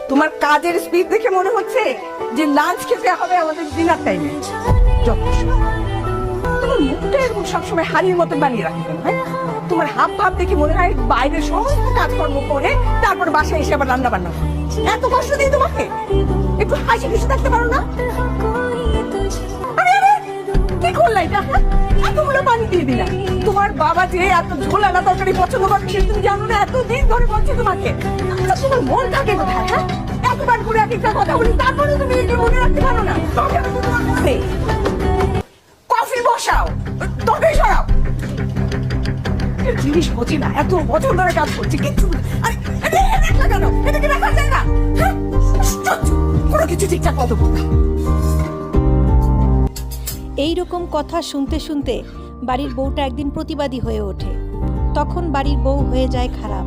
তোমার কাজের স্পিড দেখে মনে হচ্ছে যে লাঞ্চ খেতে হবে আমাদের ডিনার টাইমে। তোমার মুখটা এরকম সবসময় হাড়ির মতো বানিয়ে রাখো কেন? হ্যাঁ, তোমার হাব ভাব দেখে মনে হয় বাইরের সমস্ত কাজকর্ম করে তারপর বাসায় এসে আবার রান্না বান্না করো। এত কষ্ট দিই তোমাকে, একটু হাসি খুশি থাকতে পারো না? আরে আরে কি করলা এটা? এতগুলো পানি দিয়ে দিলা। তোমার বাবা যে এত ঝোলালা তরকারি পছন্দ করে সেটা তুমি জানো না? এতদিন ধরে বলছি তোমাকে। আচ্ছা তোমার মন থাকে কোথায়? হ্যাঁ, একবার করে এক একটা কথা বলি তারপরে তুমি এগুলো মনে রাখতে পারো না? তোমাকে আমি তোমার মনে কফি বসাও, তবে সরাও। জিনিস বুঝি না, এত বছর ধরে কাজ করছি কিন্তু কেন এটাকে রাখা যায় না? হ্যাঁ, কোনো কিছু ঠিকঠাক মতো বল। এইরকম কথা শুনতে শুনতে বাড়ির বউটা একদিন প্রতিবাদী হয়ে ওঠে। তখন বাড়ির বউ হয়ে যায় খারাপ।